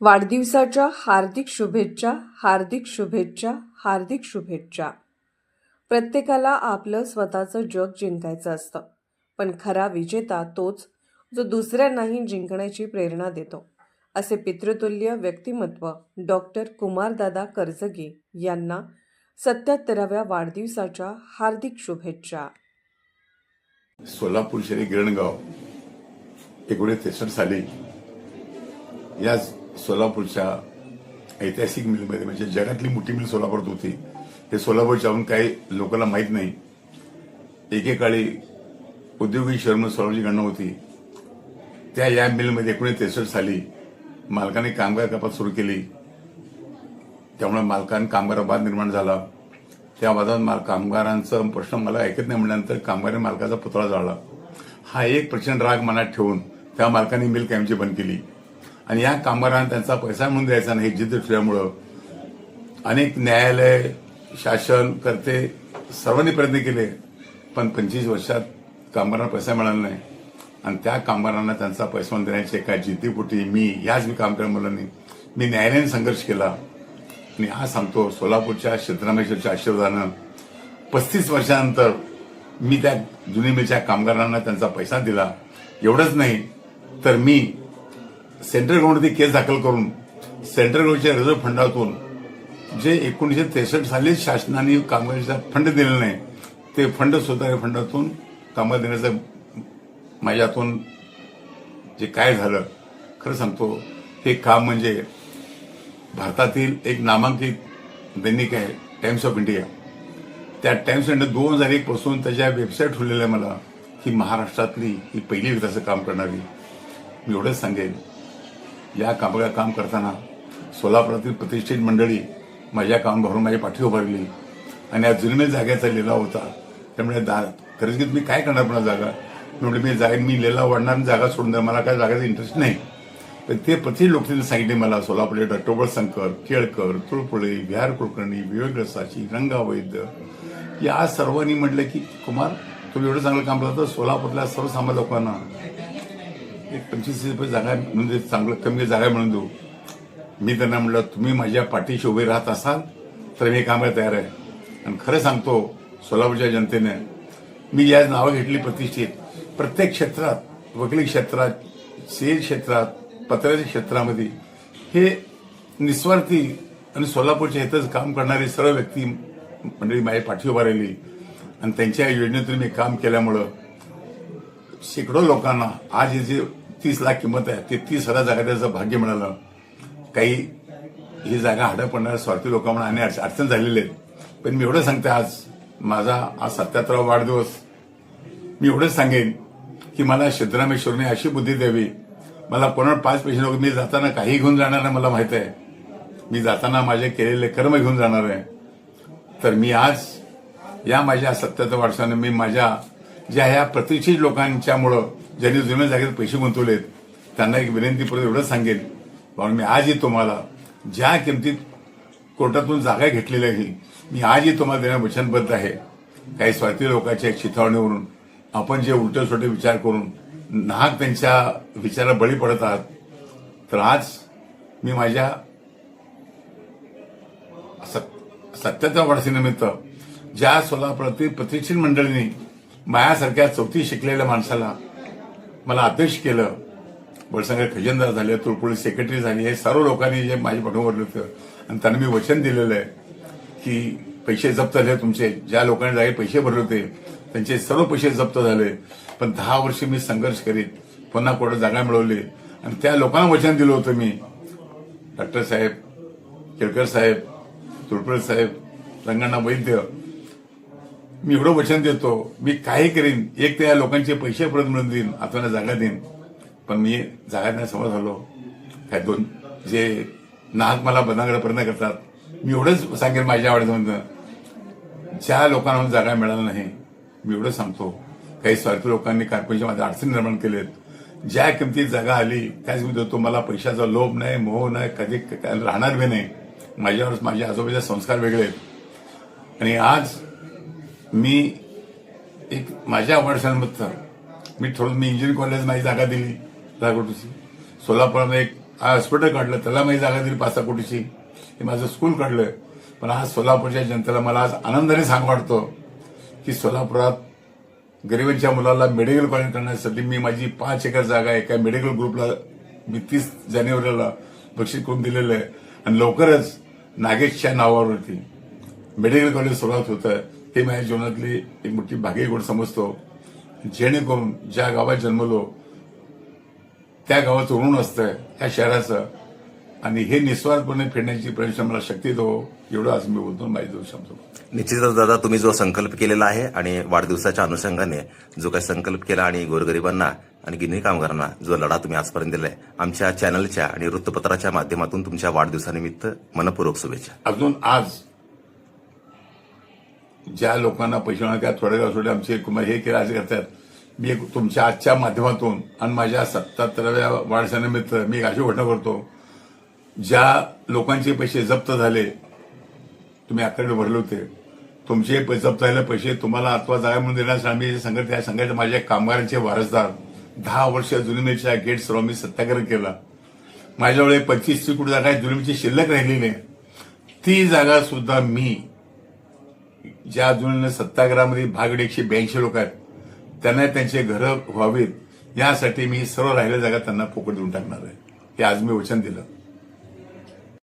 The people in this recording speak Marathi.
वाढदिवसाच्या हार्दिक शुभेच्छा, हार्दिक शुभेच्छा, हार्दिक शुभेच्छा. प्रत्येकाला आपलं स्वतःचं जग जिंकायचं असतं, पण खरा विजेता तोच जो दुसऱ्यांनाही जिंकण्याची प्रेरणा देतो, असे पितृतुल्य व्यक्तिमत्व डॉक्टर कुमारदादा करजगी यांना 77व्या वाढदिवसाच्या हार्दिक शुभेच्छा. सोलापूर शहरी गिरणगाव 1963 साली या सोलापूरच्या ऐतिहासिक मिलमध्ये, म्हणजे जगातली मोठी मिल सोलापूरात होती. हे सोलापूरच्याहून काही लोकांना माहीत नाही. एकेकाळी औद्योगिक शहर म्हणून सोलापूरची गणना होती. त्या या मिलमध्ये 1963 साली मालकाने कामगार कपात सुरू केली. त्यामुळे मालकांनी कामगार वाद निर्माण झाला. त्या वादात कामगारांचा प्रश्न मला ऐकत नाही म्हटल्यानंतर कामगारांनी मालकाचा पुतळा जाळला. हा एक प्रचंड राग मनात ठेवून त्या मालकाने मिल कायमची बंद केली आणि या कामगारांना त्यांचा पैसा म्हणून द्यायचा नाही जिद्द ठेवल्यामुळं अनेक न्यायालय, शासन करते सर्वांनी प्रयत्न केले, पण 25 वर्षात कामगारांना पैसा मिळाला नाही. आणि त्या कामगारांना त्यांचा पैसा म्हणून देण्याच्या एका जिद्दीपोटी मी काम करायला मुलांनी मी न्यायालयाने संघर्ष केला. आणि हा सांगतो, सोलापूरच्या सिद्धरामेश्वरच्या आशीर्वादानं 35 वर्षानंतर मी त्या जुनी मिलच्या कामगारांना त्यांचा पैसा दिला. एवढंच नाही तर मी सेंट्रल गव्हर्नमेंटमध्ये केस दाखल करून सेंट्रल गव्हर्नमेंटच्या रिझर्व्ह फंडातून जे 1963 साली शासनाने कामगारांचा फंड दिलेला नाही, ते फंड स्वतः फंडातून कामगार देण्याचं माझ्यातून जे काय झालं, खरं सांगतो, हे काम म्हणजे भारतातील एक नामांकित दैनिक आहे टाइम्स ऑफ इंडिया. त्या टाइम्स ऑफ इंडिया 2001 पासून त्याच्या वेबसाईट ठेवलेलं आहे मला, ही महाराष्ट्रातली ही पहिली विकासाचं काम करणारी. मी एवढंच सांगेन, या कामगार काम करताना सोलापुरातील प्रतिष्ठित मंडळी माझ्या काम भरून माझी पाठी उभारली आणि या जुन्या जागेचा लिलाव होता. त्यामुळे खरंच मी काय करणार पुन्हा जागा, मी लिलाव वाढणार, जागा सोडून द्या, मला काय जागाचा इंटरेस्ट नाही. पण ते प्रति लोक त्यांनी सांगितले मला, सोलापूरचे डॉक्टर शंकर, केळकर, तुळपुळे, विहार कुलकर्णी, विवेक रसाची, रंगा वैद्य, या सर्वांनी म्हटलं की कुमार, तुम्ही एवढं चांगलं काम करता, सोलापूरला सर्वसामान्य लोकांना एक 25 रुपये जागा म्हणून दे, चांगलं कमी जागा म्हणून देऊ. मी त्यांना म्हटलं, तुम्ही माझ्या पाठीशी उभे राहत असाल तर मी काम करायला तयार आहे. आणि खरं सांगतो, सोलापूरच्या जनतेने मी या नावं घेतली प्रतिष्ठित प्रत्येक क्षेत्रात, वकिली क्षेत्रात, सेल क्षेत्रात, पत्राच्या क्षेत्रामध्ये हे निस्वार्थी आणि सोलापूरच्या हितच काम करणारी सर्व व्यक्ती मंडळी माझ्या पाठी उभा राहिली. आणि त्यांच्या योजनेतून मी काम केल्यामुळं शेकडो लोकांना आज जे 30 लाख किंमत आहे ते 30,000 जागा त्याचं भाग्य मिळालं. काही ही जागा हडं पडणाऱ्या स्वार्थी लोकांना आणि अडचण झालेले आहेत. पण मी एवढं सांगते, आज माझा 77वा वाढदिवस, मी एवढंच सांगेन की मला सिद्धरामेश्वरने अशी बुद्धी द्यावी, मला कोणाला 5 पैसे नको. मी जाताना काही घेऊन जाणार नाही, मला माहित आहे. मी जाताना माझे केलेले कर्म घेऊन जाणार आहे. तर मी आज या माझ्या 77व्या वाढदिवसाने मी माझ्या ज्या ह्या प्रतिष्ठित लोकांच्यामुळं ज्यांनी जुन्या जागेत पैसे गुंतवलेत त्यांना एक विनंतीपूर्वक एवढंच सांगेन, म्हणून मी आजही तुम्हाला ज्या किमतीत कोर्टातून जागा घेतलेल्या आहे, मी आजही तुम्हाला देण्यास वचनबद्ध आहे. काही स्वार्थी लोकांच्या एक चिथावणीवरून आपण जे उलटे सोटे विचार करून नाहक त्यांच्या विचाराला बळी पडत आहात. तर आज मी माझ्या 77व्या वाढदिवसानिमित्त ज्या सोलापुरातील प्रतिष्ठित मंडळींनी माझ्यासारख्या 4थी शिकलेल्या माणसाला मला अध्यक्ष केलं, वडसंगर खजिनदार झाले, तुळपुळे सेक्रेटरी झाले, हे सर्व लोकांनी जे माझ्या पाठीवर होतं आणि त्यांना मी वचन दिलेलं आहे की पैसे जप्त झाले तुमचे, ज्या लोकांनी जागे पैसे भरले होते त्यांचे सर्व पैसे जप्त झाले. पण 10 वर्ष मी संघर्ष करीत पुन्हा कोर्टात जागा मिळवली आणि त्या लोकांना वचन दिलं होतं मी, डॉक्टर साहेब, केळकर साहेब, तुळपुळे साहेब, रंगण्णा वैद्य, मी एवढं वचन देतो, मी काही करीन, एक तर या लोकांचे पैसे परत मिळून देईन, आता जागा देईन. पण मी जागा नाही समज झालो. काय दोन जे नाहक मला बदनाम प्रयत्न करतात, मी एवढंच सांगेन माझ्या वाढदिवसामध्ये, ज्या लोकांना जागा मिळाल्या नाही, मी एवढं सांगतो, काही स्वार्थी लोकांनी कॉर्पोरेशन माझ्या अडचणी निर्माण केलेत. ज्या किमतीत जागा आली त्याच मी देतो. मला पैशाचा लोभ नाही, मोह नाही, कधी राहणार बी नाही. माझ्यावर माझ्या आजोबाचे संस्कार वेगळे आहेत. आणि आज मी एक माझ्या वाढदिवसानिमित्त मी इंजिनिअरिंग कॉलेज माझी जागा दिली, सोलापूरमध्ये एक हॉस्पिटल काढलं, त्याला माझी जागा दिली 5-6 कोटीची, हे माझं स्कूल काढलं. पण आज सोलापूरच्या जनतेला मला आज आनंदाने सांग वाटतो की सोलापुरात गरिबांच्या मुलाला मेडिकल कॉलेज करण्यासाठी मी माझी 5 एकर जागा एका मेडिकल ग्रुपला मी 30 जानेवारीला बक्षीस करून दिलेलं आहे. आणि लवकरच नागेशच्या नावावरती मेडिकल कॉलेज सुरुवात होतं. हे माझ्या जीवनातली एक मोठी भाग्य गोष्ट समजतो. जेणेकरून ज्या गावात जन्मलो त्या गावाचं ऋण असतं त्या शहराचं, आणि हे निस्वार्थपणे फेडण्याची प्रयत्न मला शक्ती दो, एवढं आज मी बोलतो. माझी दोष समजतो. निश्चितच दादा, तुम्ही जो संकल्प केलेला आहे आणि वाढदिवसाच्या अनुषंगाने जो काही संकल्प केला आणि गोरगरिबांना आणि गिरणी कामगारांना जो लढा तुम्ही आजपर्यंत दिलाय, आमच्या चॅनलच्या आणि वृत्तपत्राच्या माध्यमातून तुमच्या वाढदिवसानिमित्त मनपूर्वक शुभेच्छा. अजून आज ज्या लोकांना पैसे मिळणार त्या थोड्या वेळासाठी आमचे हे केलं असे करतात, मी एक तुमच्या आजच्या माध्यमातून आणि माझ्या 77व्या वाढदिवसानिमित्त मी एक अशी घोषणा करतो. ज्या लोकांचे पैसे जप्त झाले, तुम्ही आकडे भरले होते, तुमचे जप्त झालेले पैसे तुम्हाला आत्वा जागा म्हणून देण्यास आम्ही त्या संघाचे माझ्या कामगारांचे वारसदार 10 वर्ष जुलुमीच्या गेट सर्व मी सत्याग्रह केला. माझ्याकडे 25 कोटी जागा जुलुमीची शिल्लक राहिलेली नाही. ती जागा सुद्धा मी ज्या जुलुमीने सत्याग्रहामध्ये भाग 182 लोक आहेत त्यांना त्यांचे घरं व्हावीत यासाठी मी सर्व राहिलेल्या जागा त्यांना फुकट देऊन टाकणार आहे. हे आज मी वचन दिलं.